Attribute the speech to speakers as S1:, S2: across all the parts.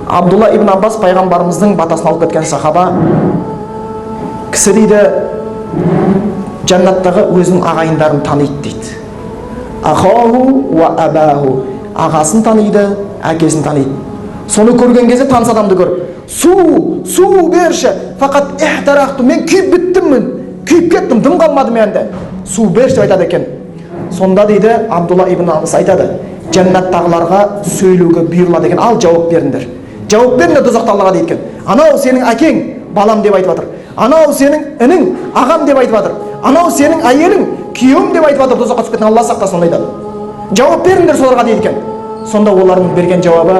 S1: Абдулла ибн Аббас пайғамбарымыздың батасын алып кеткен сахаба кісі дейді, жаннаттағы өзінің ағайындарын таниды дейді. Ахаху ва абаху, ағасын таниды, әкесін таниды. Соны көрген кезде таныс адамды көріп, су берші, фақат ихтарахту, мен күйіп біттіммін, күйіп кеттім, дым қалмады менде, су берші деп айтады екен. Сонда дейді Абдулла ибн Аббас айтады, жаннаттағыларға сөйлеуге бұйырылады екен, ал жауап беріңдер. Жауап беріңдер дозақтағыларға дейді екен. Анау сенің әкең, балам деп айтып жатыр. Анау сенің інің, ағам деп айтып жатыр. Анау сенің әйелің, күйеуім деп айтып жатыр. Дозаққа түсіп кеткен, Алла сақтасын айтады. Жауап беріңдер соларға дейді екен. Сонда олардың берген жауабы,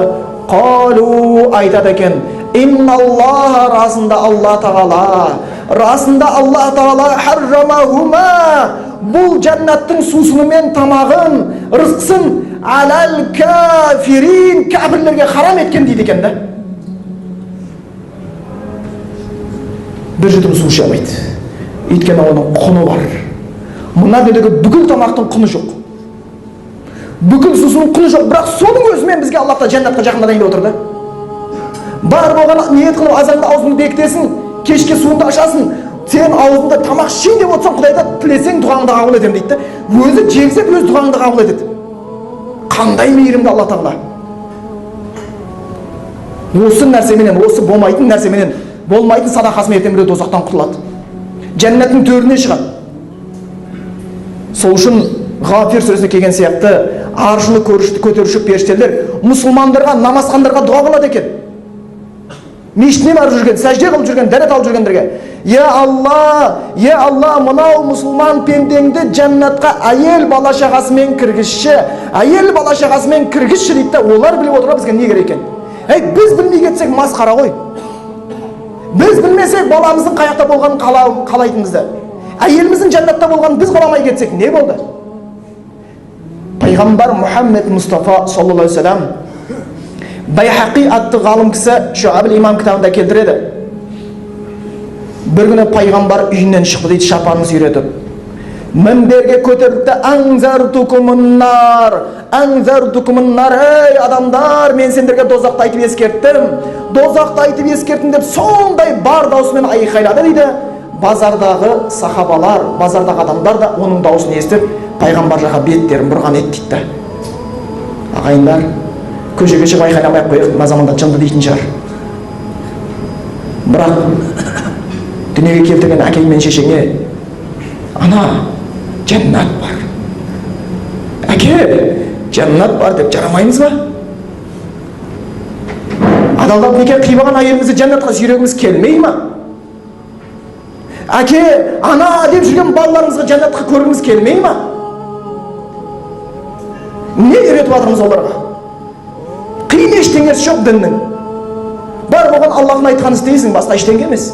S1: қалу айтады екен, инналлаха, расында Алла тағала харрамахума, бұл жаннаттың сусыны мен тамағын, рызқсын алал кафирин, кәпірлерге харам еткен дейді екен да. Бір жұтым су іше алмайды, өйткені оның құны бар. Мына дүниедегі бүкіл тамақтың құны жоқ, бүкіл сусының құны жоқ, бірақ соның өзімен бізге Аллах та жаннатқа жақындатайын деп отыр да. Бар болған ниет қылып азанды аузыңды бекітесің, кешке суыңды ашасың, сен аузында тамақ ішейін деп отырсаң, Құдайда тілесең дұғаңды қабыл етемін дейді. Өзі жегізіп өз дұғаңды қабыл етеді. Қандай мейірімді Алла тағала. Осы нәрсеменен, осы болмайтын нәрсеменен, болмайтын садақасымен ертең біреу дозақтан құтылады, жәннаттың төріне шығады. Сол үшін Ғафир сүресіне келген сияқты аршылы көтеруші періштелер мұсылмандарға, намазхандарға дұға қылады екен. Мешітіне барып жүрген, сәжде қылып жүрген, дәрет алып жүргендерге, я Алла, мынау мұсылман пендеңді жаннатқа әйел бала-шағасымен кіргізші, әйел бала-шағасымен кіргізші дейді. Олар біліп отыра бізге не керек екен? Біз білмей кетсек масқара ғой. Біз білмесек баламыздың қаяқта болғанын қалайтынымызды, әйеліміздің жаннатта болғанын біз қаламай кетсек не болды? Пайғамбар Мұхаммед Мұстафа саллаллаху алейхи вассалам Байхақи атты ғалым кісі Шуабул имам кітабында келтіреді. Бір күні пайғамбар үйінен шықты дейді, шапанын сүйретіп, мінберге көтерілді, аңзартукумуннар, ей адамдар, мен сендерге дозақты айтып ескерттім деп сондай бар даусымен айқайлады дейді. Базардағы сахабалар, базардағы адамдар да оның даусын естіп, пайғамбар жаққа беттерін бұрған еді дейді. Ағайындар, көшеге шығып айқайламай қойып, мына заманда жынды дейтін шығар. Бірақ дүниеге келтірген әкең мен шешеңе, ана, жаннат бар, әке, жаннат бар деп жарамаймыз ба? Адалдап неке қимаған әйелімізді жаннатқа сүйрегіміз келмей ма? Әке, ана деп жүрген балаларымызға жаннатқа көргіміз келмей ма? Не үйретіп жатырмыз оларға? Қиын ештеңесі жоқ діннің. Бар болған Аллахың айтқанын істейсің, басқа ештеңе емес.